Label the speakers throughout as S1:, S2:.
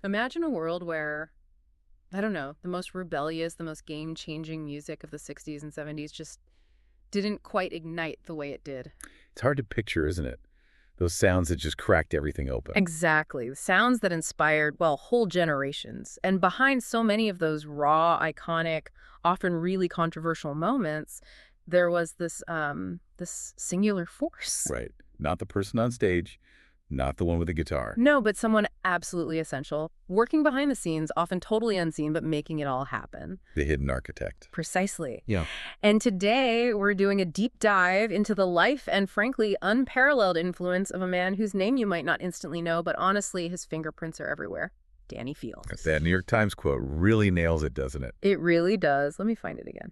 S1: Imagine a world where, I don't know, the most rebellious, the most game-changing music of the 60s and 70s just didn't quite ignite the way it did.
S2: It's hard to picture, isn't it? Those sounds that just cracked everything open.
S1: Exactly. The sounds that inspired, well, whole generations. And behind so many of those raw, iconic, often really controversial moments, there was this singular force.
S2: Right. Not the person on stage, not the one with the guitar.
S1: No, but someone absolutely essential, working behind the scenes, often totally unseen, but making it all happen.
S2: The hidden architect.
S1: Precisely.
S2: Yeah.
S1: And today we're doing a deep dive into the life and, frankly, unparalleled influence of a man whose name you might not instantly know, but honestly, his fingerprints are everywhere. Danny Fields.
S2: That New York Times quote really nails it, doesn't it?
S1: It really does. Let me find it again.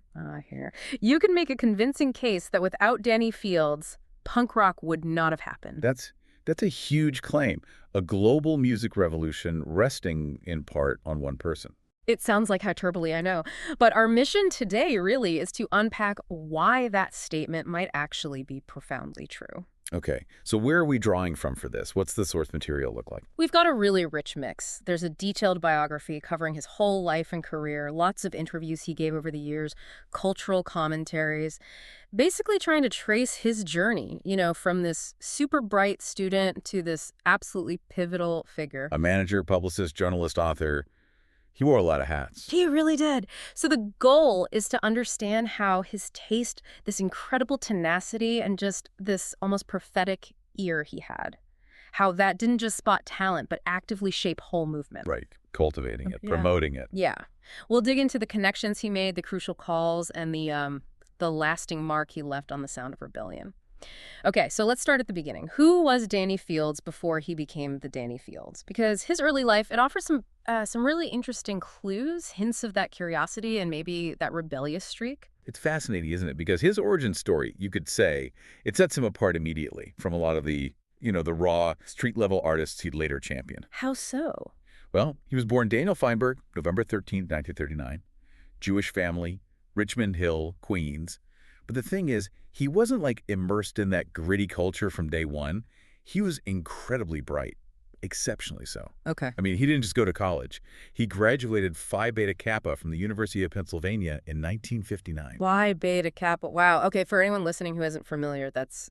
S1: Here. You can make a convincing case that without Danny Fields, punk rock would not have happened.
S2: That's a huge claim. A global music revolution resting in part on one person.
S1: It sounds like hyperbole, I know. But our mission today really is to unpack why that statement might actually be profoundly true.
S2: Okay, so where are we drawing from for this? What's the source material look like?
S1: We've got a really rich mix. There's a detailed biography covering his whole life and career, lots of interviews he gave over the years, cultural commentaries, basically trying to trace his journey, from this super bright student to this absolutely pivotal figure.
S2: A manager, publicist, journalist, author. He wore a lot of hats.
S1: He really did. So the goal is to understand how his taste, this incredible tenacity, and just this almost prophetic ear he had, how that didn't just spot talent, but actively shape whole movement.
S2: Right. Cultivating it, promoting it.
S1: Yeah. We'll dig into the connections he made, the crucial calls, and the lasting mark he left on the sound of rebellion. Okay, so let's start at the beginning. Who was Danny Fields before he became the Danny Fields? Because his early life, it offers some really interesting clues, hints of that curiosity and maybe that rebellious streak.
S2: It's fascinating, isn't it? Because his origin story, you could say, it sets him apart immediately from a lot of the raw, street-level artists he'd later champion.
S1: How so?
S2: Well, he was born Daniel Feinberg, November 13, 1939. Jewish family, Richmond Hill, Queens. But the thing is, he wasn't immersed in that gritty culture from day one. He was incredibly bright, exceptionally so.
S1: Okay.
S2: I mean, he didn't just go to college. He graduated Phi Beta Kappa from the University of Pennsylvania in 1959.
S1: Phi Beta Kappa. Wow. Okay, for anyone listening who isn't familiar, that's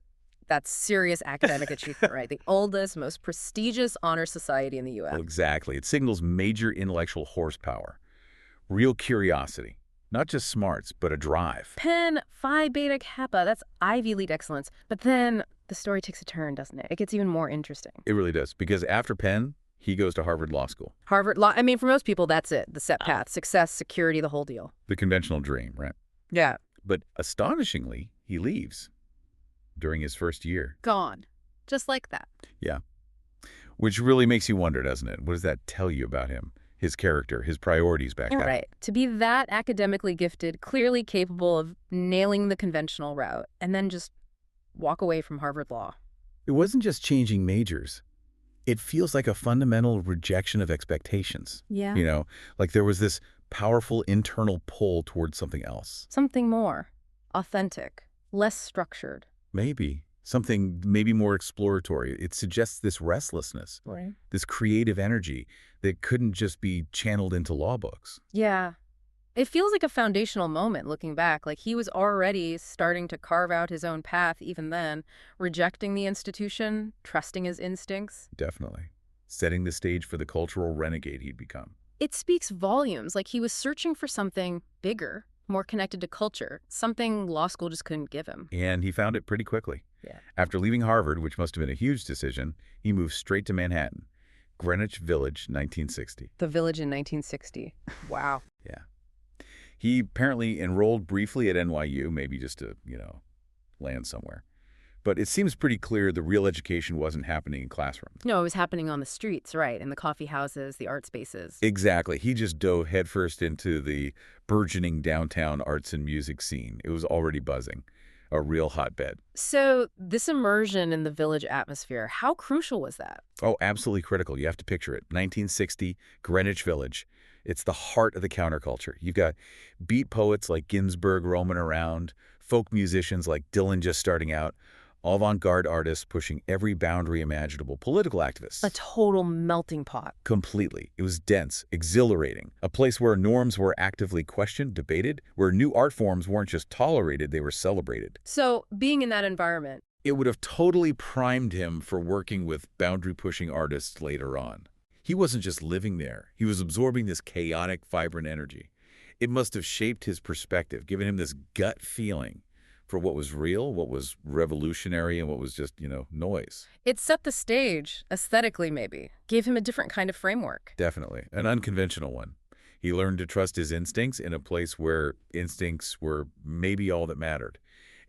S1: serious academic achievement, right? The oldest, most prestigious honor society in the U.S.
S2: Well, exactly. It signals major intellectual horsepower, real curiosity. Not just smarts, but a drive.
S1: Penn, Phi Beta Kappa, that's Ivy League excellence. But then the story takes a turn, doesn't it? It gets even more interesting.
S2: It really does, because after Penn, he goes to Harvard Law School.
S1: Harvard Law, I mean, for most people, that's it. The set path, success, security, the whole deal.
S2: The conventional dream, right?
S1: Yeah.
S2: But astonishingly, he leaves during his first year.
S1: Gone. Just like that.
S2: Yeah. Which really makes you wonder, doesn't it? What does that tell you about him? His character, his priorities back then.
S1: Right. To be that academically gifted, clearly capable of nailing the conventional route, and then just walk away from Harvard Law.
S2: It wasn't just changing majors. It feels like a fundamental rejection of expectations.
S1: Yeah.
S2: Like there was this powerful internal pull towards something else.
S1: Something more. Authentic. Less structured.
S2: Maybe. Something maybe more exploratory. It suggests this restlessness,
S1: Right.
S2: this creative energy that couldn't just be channeled into law books.
S1: Yeah. It feels like a foundational moment looking back, like he was already starting to carve out his own path even then, rejecting the institution, trusting his instincts.
S2: Definitely. Setting the stage for the cultural renegade he'd become.
S1: It speaks volumes, like he was searching for something bigger, more connected to culture, something law school just couldn't give him.
S2: And he found it pretty quickly.
S1: Yeah.
S2: After leaving Harvard, which must have been a huge decision, he moved straight to Manhattan. Greenwich Village, 1960.
S1: The Village in 1960. Wow.
S2: Yeah. He apparently enrolled briefly at NYU, maybe just to, land somewhere. But it seems pretty clear the real education wasn't happening in classrooms.
S1: No, it was happening on the streets, right, in the coffee houses, the art spaces.
S2: Exactly. He just dove headfirst into the burgeoning downtown arts and music scene. It was already buzzing. A real hotbed.
S1: So this immersion in the Village atmosphere, how crucial was that?
S2: Oh, absolutely critical. You have to picture it. 1960, Greenwich Village. It's the heart of the counterculture. You've got beat poets like Ginsberg roaming around, folk musicians like Dylan just starting out, Avant-garde artists pushing every boundary imaginable, political activists.
S1: A total melting pot.
S2: Completely. It was dense, exhilarating, a place where norms were actively questioned, debated, where new art forms weren't just tolerated, they were celebrated.
S1: So, being in that environment,
S2: It would have totally primed him for working with boundary-pushing artists later on. He wasn't just living there. He was absorbing this chaotic, vibrant energy. It must have shaped his perspective, given him this gut feeling for what was real, what was revolutionary, and what was just, noise.
S1: it set the stage, aesthetically maybe, gave him a different kind of framework.
S2: Definitely. An unconventional one. He learned to trust his instincts in a place where instincts were maybe all that mattered.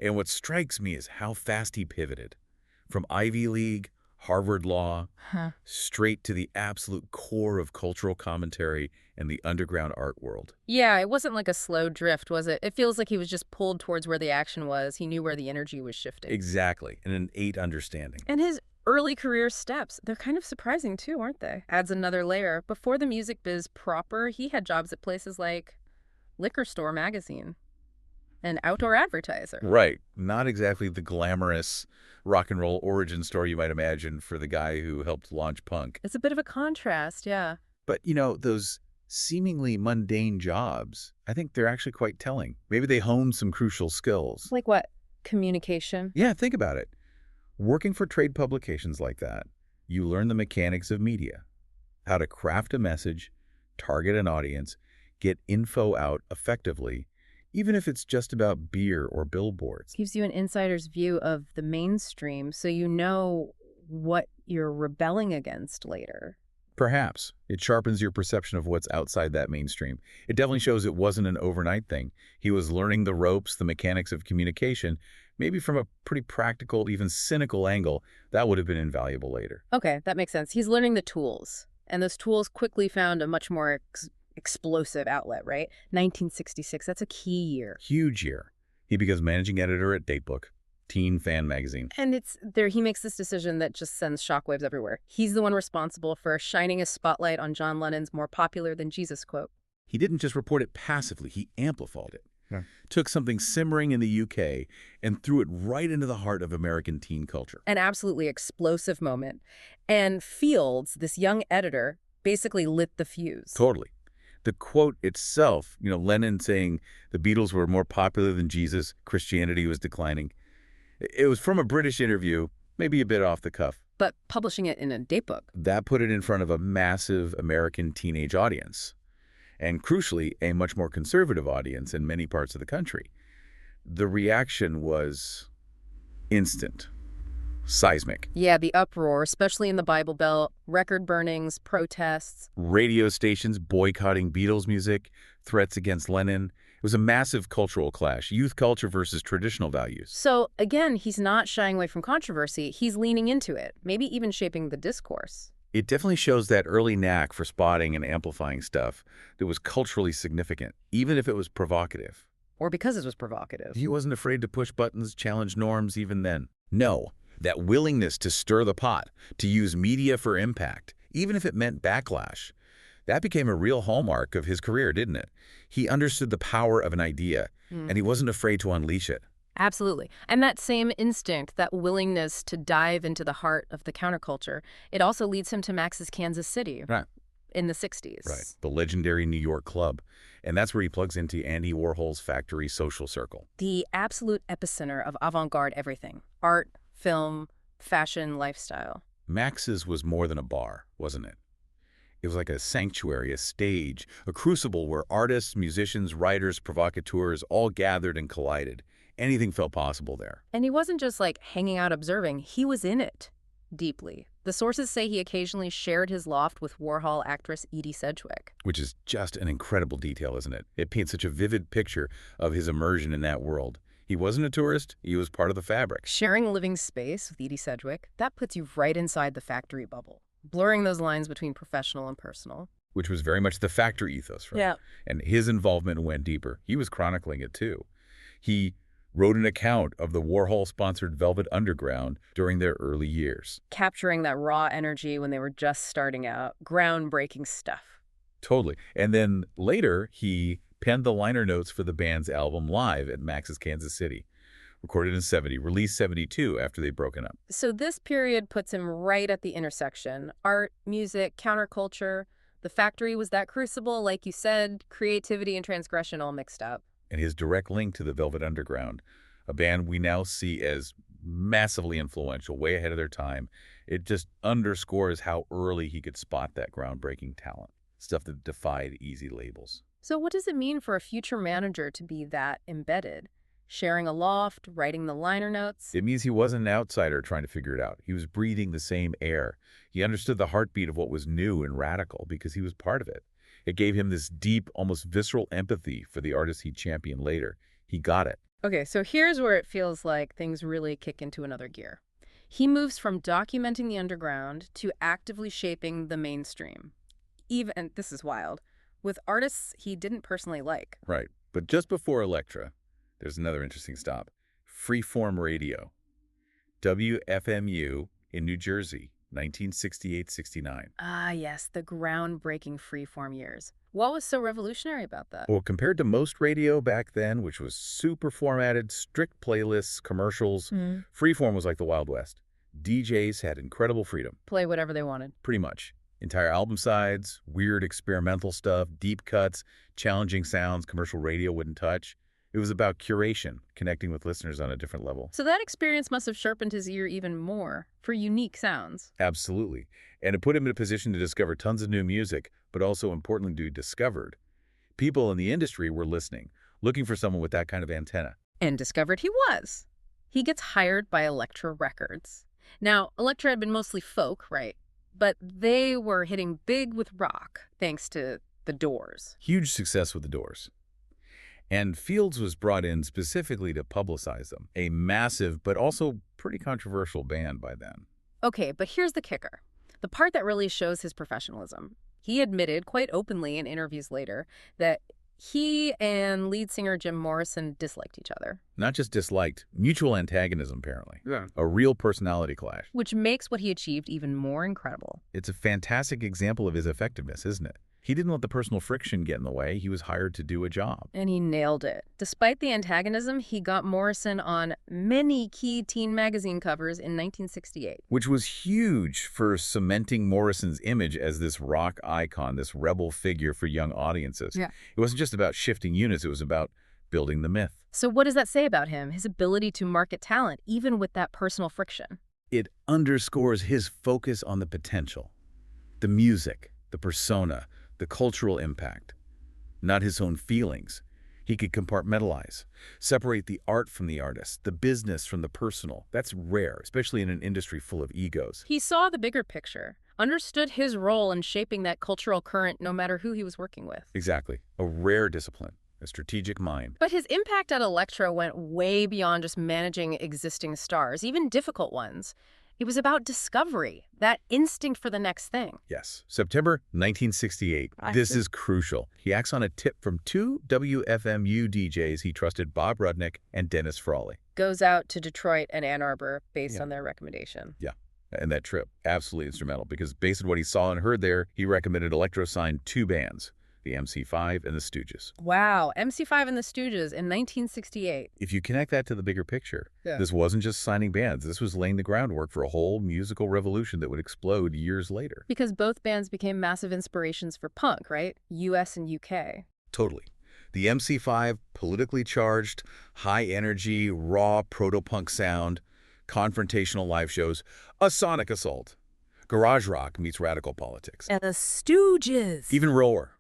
S2: And what strikes me is how fast he pivoted. From Ivy League, Harvard Law, straight to the absolute core of cultural commentary and the underground art world.
S1: Yeah, it wasn't like a slow drift, was it? It feels like he was just pulled towards where the action was. He knew where the energy was shifting.
S2: Exactly. An innate understanding.
S1: And his early career steps, they're kind of surprising too, aren't they? Adds another layer. Before the music biz proper, he had jobs at places like Liquor Store Magazine, an outdoor advertiser.
S2: Right. Not exactly the glamorous rock and roll origin story you might imagine for the guy who helped launch punk.
S1: It's a bit of a contrast, yeah.
S2: But, those seemingly mundane jobs, I think they're actually quite telling. Maybe they honed some crucial skills.
S1: Like what? Communication?
S2: Yeah, think about it. Working for trade publications like that, you learn the mechanics of media, how to craft a message, target an audience, get info out effectively, even if it's just about beer or billboards.
S1: Gives you an insider's view of the mainstream so you know what you're rebelling against later.
S2: Perhaps. It sharpens your perception of what's outside that mainstream. It definitely shows it wasn't an overnight thing. He was learning the ropes, the mechanics of communication, maybe from a pretty practical, even cynical angle. That would have been invaluable later.
S1: Okay, that makes sense. He's learning the tools, and those tools quickly found a much more explosive outlet, right? 1966, that's a key year.
S2: Huge year. He becomes managing editor at Datebook, teen fan magazine.
S1: And it's there he makes this decision that just sends shockwaves everywhere. He's the one responsible for shining a spotlight on John Lennon's more popular than Jesus quote.
S2: He didn't just report it passively, he amplified it. Yeah. Took something simmering in the UK and threw it right into the heart of American teen culture.
S1: An absolutely explosive moment. And Fields, this young editor, basically lit the fuse.
S2: Totally. The quote itself, Lennon saying the Beatles were more popular than Jesus, Christianity was declining. It was from a British interview, maybe a bit off the cuff.
S1: But publishing it in a datebook.
S2: That put it in front of a massive American teenage audience. And crucially, a much more conservative audience in many parts of the country. The reaction was instant, seismic.
S1: Yeah, the uproar, especially in the Bible Belt, record burnings, protests.
S2: Radio stations boycotting Beatles music, threats against Lennon. It was a massive cultural clash, youth culture versus traditional values.
S1: So, again, he's not shying away from controversy. He's leaning into it, maybe even shaping the discourse.
S2: It definitely shows that early knack for spotting and amplifying stuff that was culturally significant, even if it was provocative.
S1: Or because it was provocative.
S2: He wasn't afraid to push buttons, challenge norms even then. No, that willingness to stir the pot, to use media for impact, even if it meant backlash, that became a real hallmark of his career, didn't it? He understood the power of an idea, and he wasn't afraid to unleash it.
S1: Absolutely. And that same instinct, that willingness to dive into the heart of the counterculture, it also leads him to Max's Kansas City in the 60s.
S2: Right, the legendary New York club. And that's where he plugs into Andy Warhol's factory social circle.
S1: The absolute epicenter of avant-garde everything. Art, film, fashion, lifestyle.
S2: Max's was more than a bar, wasn't it? It was like a sanctuary, a stage, a crucible where artists, musicians, writers, provocateurs all gathered and collided. Anything felt possible there.
S1: And he wasn't just like hanging out observing, he was in it deeply. The sources say he occasionally shared his loft with Warhol actress Edie Sedgwick.
S2: Which is just an incredible detail, isn't it? It paints such a vivid picture of his immersion in that world. He wasn't a tourist, he was part of the fabric.
S1: Sharing a living space with Edie Sedgwick, that puts you right inside the factory bubble, blurring those lines between professional and personal.
S2: Which was very much the factory ethos, right?
S1: Yeah.
S2: And his involvement went deeper. He was chronicling it too. He wrote an account of the Warhol-sponsored Velvet Underground during their early years.
S1: Capturing that raw energy when they were just starting out. Groundbreaking stuff.
S2: Totally. And then later, he penned the liner notes for the band's album Live at Max's Kansas City, recorded in 70, released 72 after they'd broken up.
S1: So this period puts him right at the intersection. Art, music, counterculture. The factory was that crucible, like you said, creativity and transgression all mixed up.
S2: And his direct link to the Velvet Underground, a band we now see as massively influential, way ahead of their time. It just underscores how early he could spot that groundbreaking talent, stuff that defied easy labels.
S1: So what does it mean for a future manager to be that embedded? Sharing a loft, writing the liner notes?
S2: It means he wasn't an outsider trying to figure it out. He was breathing the same air. He understood the heartbeat of what was new and radical because he was part of it. It gave him this deep, almost visceral empathy for the artists he'd champion later. He got it.
S1: Okay, so here's where it feels like things really kick into another gear. He moves from documenting the underground to actively shaping the mainstream. Even, this is wild, with artists he didn't personally like.
S2: Right. But just before Elektra, there's another interesting stop. Freeform Radio. WFMU in New Jersey, 1968-69.
S1: Ah, yes, the groundbreaking freeform years. What was so revolutionary about that?
S2: Well, compared to most radio back then, which was super formatted, strict playlists, commercials, freeform was like the Wild West. DJs had incredible freedom.
S1: Play whatever they wanted.
S2: Pretty much. Entire album sides, weird experimental stuff, deep cuts, challenging sounds commercial radio wouldn't touch. It was about curation, connecting with listeners on a different level.
S1: So that experience must have sharpened his ear even more for unique sounds.
S2: Absolutely. And it put him in a position to discover tons of new music, but also importantly to be discovered. People in the industry were listening, looking for someone with that kind of antenna.
S1: And discovered he was. He gets hired by Elektra Records. Now, Elektra had been mostly folk, right? But they were hitting big with rock, thanks to the Doors.
S2: Huge success with the Doors. And Fields was brought in specifically to publicize them. A massive, but also pretty controversial band by then.
S1: Okay, but here's the kicker. The part that really shows his professionalism. He admitted quite openly in interviews later that he and lead singer Jim Morrison disliked each other.
S2: Not just disliked, mutual antagonism, apparently.
S3: Yeah.
S2: A real personality clash.
S1: Which makes what he achieved even more incredible.
S2: It's a fantastic example of his effectiveness, isn't it? He didn't let the personal friction get in the way. He was hired to do a job.
S1: And he nailed it. Despite the antagonism, he got Morrison on many key teen magazine covers in 1968.
S2: Which was huge for cementing Morrison's image as this rock icon, this rebel figure for young audiences.
S1: Yeah.
S2: It wasn't just about shifting units. It was about building the myth.
S1: So what does that say about him, his ability to market talent, even with that personal friction?
S2: It underscores his focus on the potential, the music, the persona, the cultural impact, not his own feelings. He could compartmentalize, separate the art from the artist, the business from the personal. That's rare, especially in an industry full of egos.
S1: He saw the bigger picture, understood his role in shaping that cultural current no matter who he was working with.
S2: Exactly. A rare discipline, a strategic mind.
S1: But his impact at Elektra went way beyond just managing existing stars, even difficult ones. It was about discovery, that instinct for the next thing.
S2: Yes. September 1968. This is crucial. He acts on a tip from two WFMU DJs he trusted, Bob Rudnick and Dennis Frawley.
S1: Goes out to Detroit and Ann Arbor based on their recommendation.
S2: Yeah. And that trip, absolutely instrumental, because based on what he saw and heard there, he recommended Elektra sign two bands, the MC5 and The Stooges.
S1: Wow, MC5 and The Stooges in 1968.
S2: If you connect that to the bigger picture,
S3: Yeah.
S2: this wasn't just signing bands. This was laying the groundwork for a whole musical revolution that would explode years later.
S1: Because both bands became massive inspirations for punk, right? US and UK.
S2: Totally. The MC5, politically charged, high energy, raw proto-punk sound, confrontational live shows, a sonic assault. Garage rock meets radical politics.
S1: And The Stooges.
S2: Even Roar.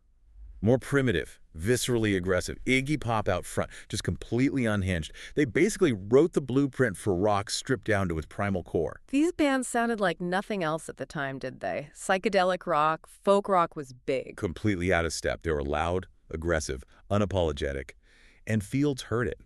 S2: More primitive, viscerally aggressive, Iggy Pop out front, just completely unhinged. They basically wrote the blueprint for rock stripped down to its primal core.
S1: These bands sounded like nothing else at the time, did they? Psychedelic rock, folk rock was big.
S2: Completely out of step. They were loud, aggressive, unapologetic. And Fields heard it.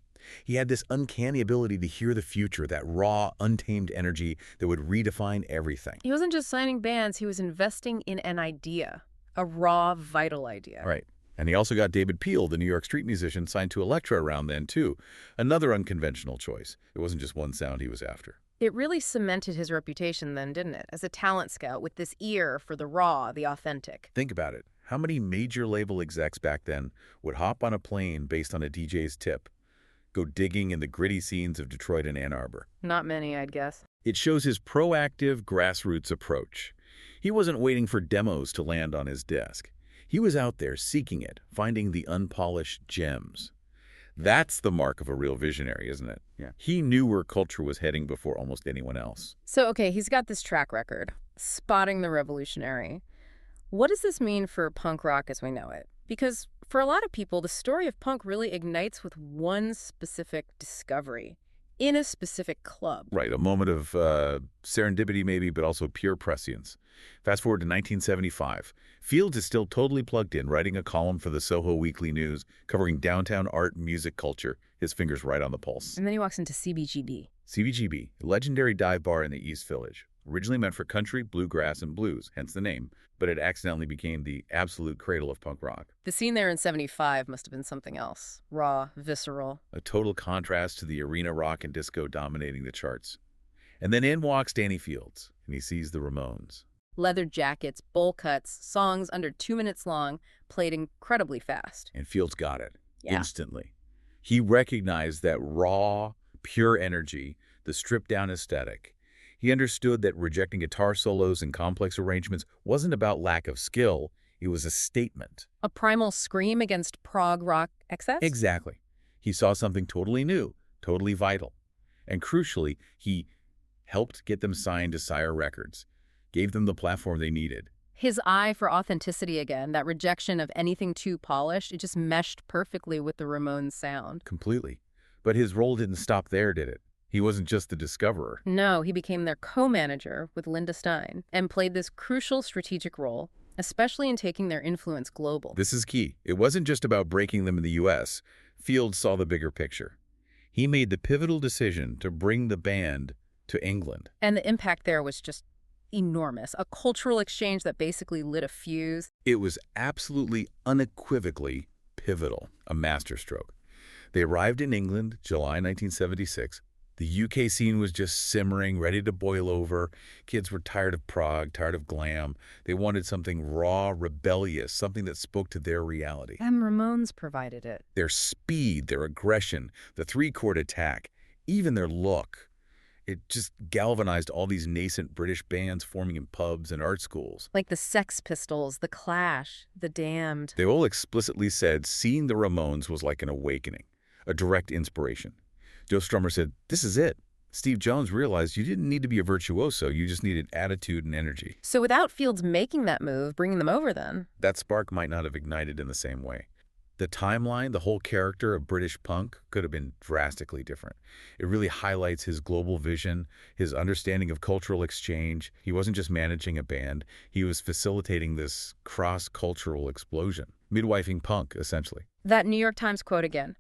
S2: He had this uncanny ability to hear the future, that raw, untamed energy that would redefine everything.
S1: He wasn't just signing bands, he was investing in an idea. A raw, vital idea.
S2: Right. And he also got David Peel, the New York street musician, signed to Elektra around then, too. Another unconventional choice. It wasn't just one sound he was after.
S1: It really cemented his reputation then, didn't it? As a talent scout with this ear for the raw, the authentic.
S2: Think about it. How many major label execs back then would hop on a plane based on a DJ's tip, go digging in the gritty scenes of Detroit and Ann Arbor.
S1: Not many, I'd guess.
S2: It shows his proactive, grassroots approach. He wasn't waiting for demos to land on his desk. He was out there seeking it, finding the unpolished gems. That's the mark of a real visionary, isn't it? Yeah. He knew where culture was heading before almost anyone else.
S1: So, okay, he's got this track record, spotting the revolutionary. What does this mean for punk rock as we know it? Because for a lot of people, the story of punk really ignites with one specific discovery in a specific club.
S2: Right, a moment of serendipity maybe, but also pure prescience. Fast forward to 1975. Fields is still totally plugged in, writing a column for the Soho Weekly News, covering downtown art and music culture, his fingers right on the pulse.
S1: And then he walks into CBGB.
S2: CBGB, a legendary dive bar in the East Village. Originally meant for country, bluegrass, and blues, hence the name, but it accidentally became the absolute cradle of punk rock.
S1: The scene there in 75 must have been something else. Raw, visceral.
S2: A total contrast to the arena rock and disco dominating the charts. And then in walks Danny Fields, and he sees the Ramones.
S1: Leather jackets, bowl cuts, songs under 2 minutes long, played incredibly fast.
S2: And Fields got it, instantly. He recognized that raw, pure energy, the stripped-down aesthetic. He understood that rejecting guitar solos and complex arrangements wasn't about lack of skill, it was a statement.
S1: A primal scream against prog rock excess?
S2: Exactly. He saw something totally new, totally vital. And crucially, he helped get them signed to Sire Records, gave them the platform they needed.
S1: His eye for authenticity again, that rejection of anything too polished, it just meshed perfectly with the Ramones sound.
S2: Completely. But his role didn't stop there, did it? He wasn't just the discoverer.
S1: No, he became their co-manager with Linda Stein and played this crucial strategic role, especially in taking their influence global.
S2: This is key. It wasn't just about breaking them in the U.S. Fields saw the bigger picture. He made the pivotal decision to bring the band to England.
S1: And the impact there was just enormous, a cultural exchange that basically lit a fuse.
S2: It was absolutely unequivocally pivotal, a masterstroke. They arrived in England, July 1976. The UK scene was just simmering, ready to boil over. Kids were tired of prog, tired of glam. They wanted something raw, rebellious, something that spoke to their reality.
S1: And Ramones provided it.
S2: Their speed, their aggression, the three-chord attack, even their look. It just galvanized all these nascent British bands forming in pubs and art schools.
S1: Like the Sex Pistols, the Clash, the Damned.
S2: They all explicitly said seeing the Ramones was like an awakening, a direct inspiration. Joe Strummer said, "This is it." Steve Jones realized you didn't need to be a virtuoso, you just needed attitude and energy.
S1: So without Fields making that move, bringing them over then?
S2: That spark might not have ignited in the same way. The timeline, the whole character of British punk could have been drastically different. It really highlights his global vision, his understanding of cultural exchange. He wasn't just managing a band, he was facilitating this cross-cultural explosion. Midwifing punk, essentially.
S1: That New York Times quote again.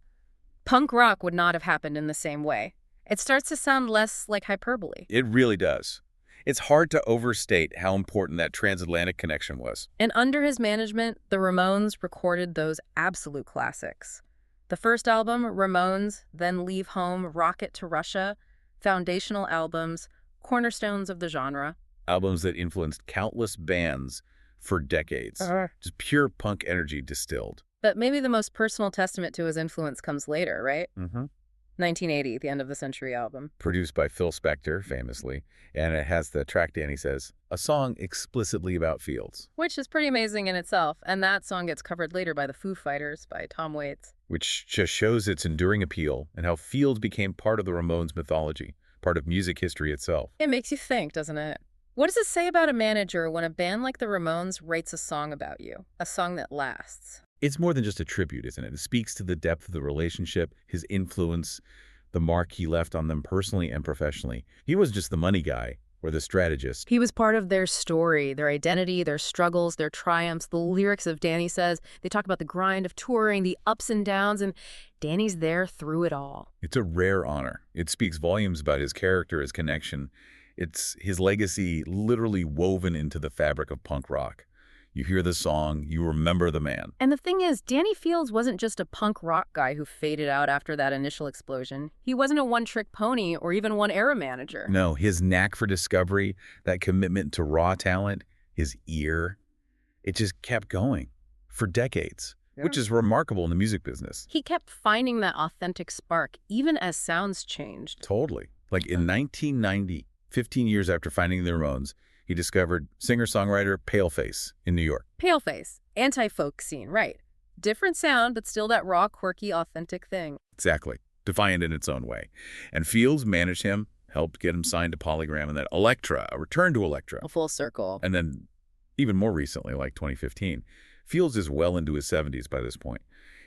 S1: Punk rock would not have happened in the same way. It starts to sound less like hyperbole.
S2: It really does. It's hard to overstate how important that transatlantic connection was.
S1: And under his management, the Ramones recorded those absolute classics. The first album, Ramones, then Leave Home, Rocket to Russia, foundational albums, cornerstones of the genre.
S2: Albums that influenced countless bands for decades. Just pure punk energy distilled.
S1: But maybe the most personal testament to his influence comes later, right? 1980, the End of the Century album.
S2: Produced by Phil Spector, famously, and it has the track, Danny says, a song explicitly about Fields.
S1: Which is pretty amazing in itself, and that song gets covered later by the Foo Fighters, by Tom Waits.
S2: Which just shows its enduring appeal and how Fields became part of the Ramones mythology, part of music history itself.
S1: It makes you think, doesn't it? What does it say about a manager when a band like the Ramones writes a song about you? A song that lasts?
S2: It's more than just a tribute, isn't it? It speaks to the depth of the relationship, his influence, the mark he left on them personally and professionally. He wasn't just the money guy or the strategist.
S1: He was part of their story, their identity, their struggles, their triumphs. The lyrics of Danny Says, they talk about the grind of touring, the ups and downs, and Danny's there through it all.
S2: It's a rare honor. It speaks volumes about his character, his connection. It's his legacy literally woven into the fabric of punk rock. You hear the song, you remember the man.
S1: And the thing is, Danny Fields wasn't just a punk rock guy who faded out after that initial explosion. He wasn't a one-trick pony or even one-era manager.
S2: No, his knack for discovery, that commitment to raw talent, his ear, it just kept going for decades. which is remarkable in the music business.
S1: He kept finding that authentic spark, even as sounds changed.
S2: Totally. Like in 1990, 15 years after finding the Ramones, he discovered singer-songwriter Paleface in New York.
S1: Paleface, anti-folk scene, right. Different sound, but still that raw, quirky, authentic thing.
S2: Exactly. Defiant in its own way. And Fields managed him, helped get him signed to Polygram, and then Elektra, a return to Elektra.
S1: A full circle.
S2: And then even more recently, like 2015, Fields is well into his 70s by this point.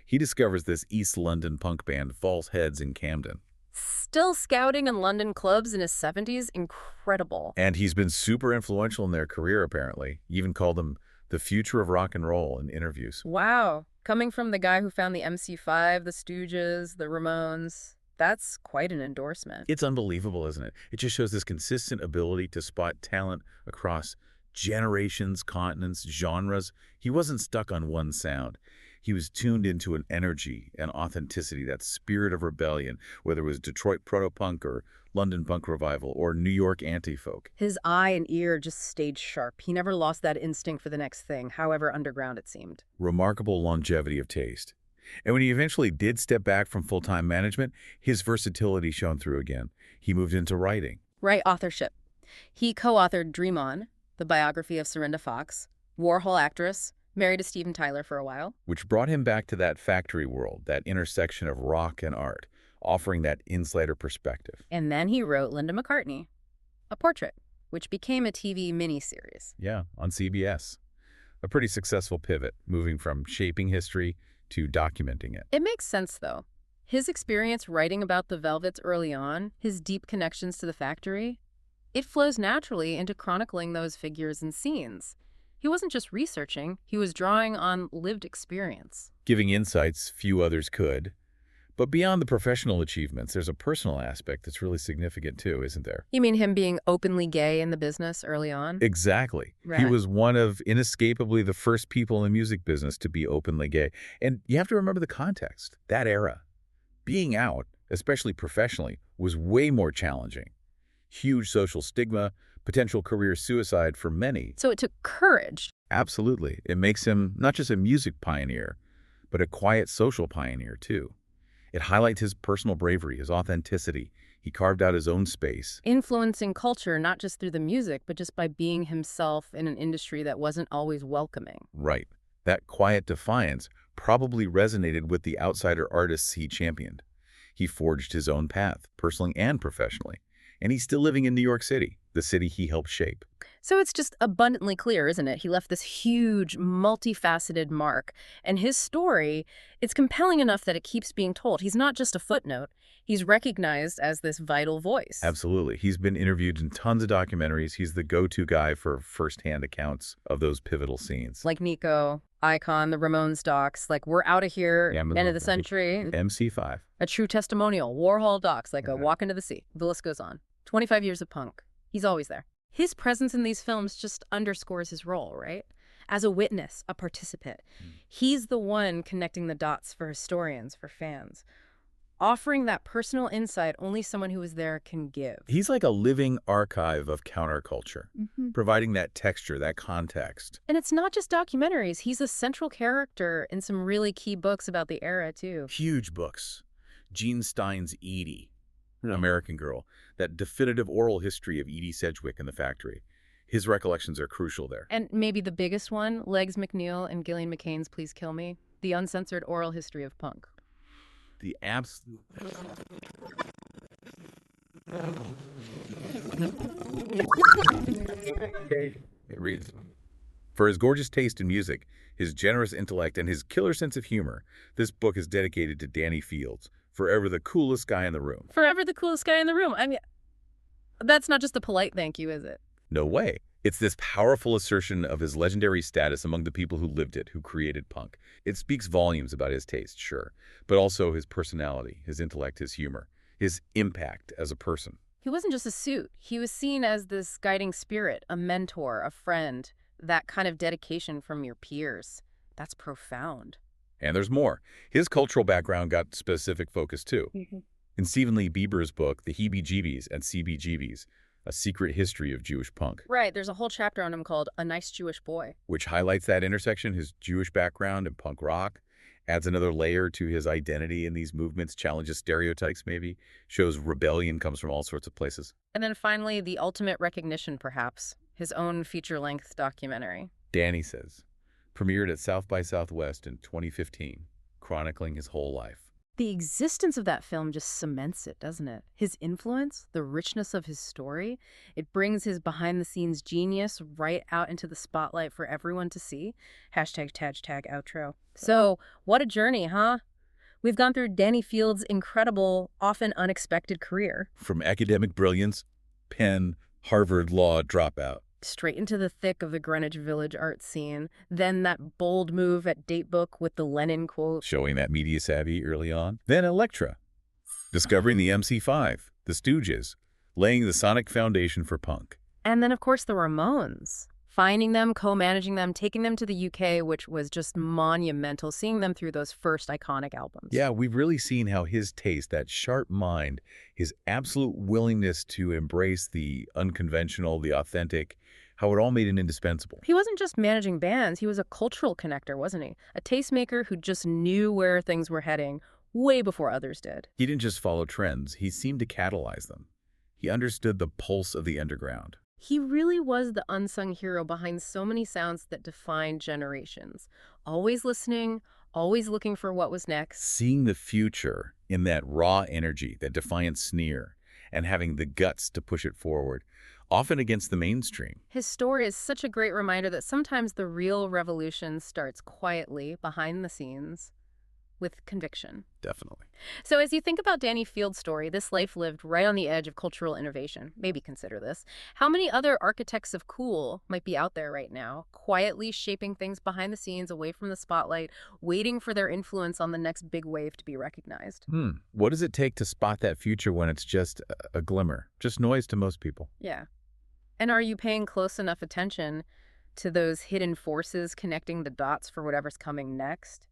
S2: He discovers this East London punk band, False Heads, in Camden.
S1: Still scouting in London clubs in his 70s? Incredible.
S2: And he's been super influential in their career, apparently. He even called them the future of rock and roll in interviews.
S1: Wow. Coming from the guy who found the MC5, the Stooges, the Ramones, that's quite an endorsement.
S2: It's unbelievable, isn't it? It just shows this consistent ability to spot talent across generations, continents, genres. He wasn't stuck on one sound. He was tuned into an energy and authenticity, that spirit of rebellion, whether it was Detroit proto-punk or London punk revival or New York anti-folk.
S1: His eye and ear just stayed sharp. He never lost that instinct for the next thing, however underground it seemed.
S2: Remarkable longevity of taste. And when he eventually did step back from full-time management, his versatility shone through again. He moved into writing.
S1: Right, authorship. He co-authored Dream On, the biography of Serinda Fox, Warhol actress, married to Steven Tyler for a while.
S2: Which brought him back to that factory world, that intersection of rock and art, offering that insider perspective.
S1: And then he wrote Linda McCartney, a portrait, which became a TV miniseries.
S2: Yeah, on CBS. A pretty successful pivot, moving from shaping history to documenting it.
S1: It makes sense, though. His experience writing about the Velvets early on, his deep connections to the factory, it flows naturally into chronicling those figures and scenes. He wasn't just researching, he was drawing on lived experience.
S2: Giving insights few others could. But beyond the professional achievements, there's a personal aspect that's really significant too, isn't there?
S1: You mean him being openly gay in the business early on?
S2: Exactly.
S1: Right.
S2: He was one of inescapably the first people in the music business to be openly gay. And you have to remember the context, that era. Being out, especially professionally, was way more challenging. Huge social stigma, potential career suicide for many.
S1: So it took courage.
S2: Absolutely. It makes him not just a music pioneer, but a quiet social pioneer too. It highlights his personal bravery, his authenticity. He carved out his own space.
S1: Influencing culture not just through the music, but just by being himself in an industry that wasn't always welcoming.
S2: Right. That quiet defiance probably resonated with the outsider artists he championed. He forged his own path, personally and professionally. And he's still living in New York City, the city he helped shape.
S1: So it's just abundantly clear, isn't it? He left this huge, multifaceted mark. And his story, it's compelling enough that it keeps being told. He's not just a footnote. He's recognized as this vital voice.
S2: Absolutely. He's been interviewed in tons of documentaries. He's the go-to guy for firsthand accounts of those pivotal scenes.
S1: Like Nico, Icon, the Ramones docs, like We're Out of Here,
S2: Yeah,
S1: End of the Century.
S2: MC5.
S1: A true testimonial, Warhol docs, like a Walk Into the Sea. The list goes on. 25 years of punk. He's always there. His presence in these films just underscores his role, right? As a witness, a participant. He's the one connecting the dots for historians, for fans, offering that personal insight only someone who was there can give.
S2: He's like a living archive of counterculture, providing that texture, that context.
S1: And it's not just documentaries. He's a central character in some really key books about the era, too.
S2: Huge books. Gene Stein's Edie, American Girl, that definitive oral history of Edie Sedgwick and the factory. His recollections are crucial there.
S1: And maybe the biggest one, Legs McNeil and Gillian McCain's Please Kill Me, the uncensored oral history of punk.
S2: The absolute... It reads, for his gorgeous taste in music, his generous intellect, and his killer sense of humor, this book is dedicated to Danny Fields, forever the coolest guy in the room.
S1: Forever the coolest guy in the room. I mean, that's not just a polite thank you, is it?
S2: No way. It's this powerful assertion of his legendary status among the people who lived it, who created punk. It speaks volumes about his taste, sure, but also his personality, his intellect, his humor, his impact as a person.
S1: He wasn't just a suit. He was seen as this guiding spirit, a mentor, a friend, that kind of dedication from your peers. That's profound.
S2: And there's more. His cultural background got specific focus, too. In Stephen Lee Bieber's book, The Heebie-Jeebies and CBGBs, A Secret History of Jewish Punk.
S1: Right, there's a whole chapter on him called A Nice Jewish Boy.
S2: Which highlights that intersection, his Jewish background and punk rock. Adds another layer to his identity in these movements, challenges stereotypes maybe, shows rebellion comes from all sorts of places.
S1: And then finally, the ultimate recognition, perhaps, his own feature-length documentary.
S2: Danny says, premiered at South by Southwest in 2015, chronicling his whole life.
S1: The existence of that film just cements it, doesn't it? His influence, the richness of his story, it brings his behind-the-scenes genius right out into the spotlight for everyone to see. Hashtag outro. So, what a journey, huh? We've gone through Danny Field's incredible, often unexpected career.
S2: From academic brilliance, Penn, Harvard law dropout.
S1: Straight into the thick of the Greenwich Village art scene. Then that bold move at Datebook with the Lennon quote.
S2: Showing that media savvy early on. Then Elektra, discovering the MC5, the Stooges, laying the sonic foundation for punk.
S1: And then, of course, the Ramones. Finding them, co-managing them, taking them to the UK, which was just monumental, seeing them through those first iconic albums.
S2: Yeah, we've really seen how his taste, that sharp mind, his absolute willingness to embrace the unconventional, the authentic, how it all made him indispensable.
S1: He wasn't just managing bands, he was a cultural connector, wasn't he? A tastemaker who just knew where things were heading way before others did.
S2: He didn't just follow trends, he seemed to catalyze them. He understood the pulse of the underground.
S1: He really was the unsung hero behind so many sounds that defined generations. Always listening, always looking for what was next.
S2: Seeing the future in that raw energy, that defiant sneer, and having the guts to push it forward, often against the mainstream.
S1: His story is such a great reminder that sometimes the real revolution starts quietly, behind the scenes, with conviction.
S2: Definitely.
S1: So as you think about Danny Field's story, this life lived right on the edge of cultural innovation, maybe consider this. How many other architects of cool might be out there right now, quietly shaping things behind the scenes, away from the spotlight, waiting for their influence on the next big wave to be recognized?
S2: What does it take to spot that future when it's just a glimmer, just noise to most people?
S1: Yeah. And are you paying close enough attention to those hidden forces connecting the dots for whatever's coming next?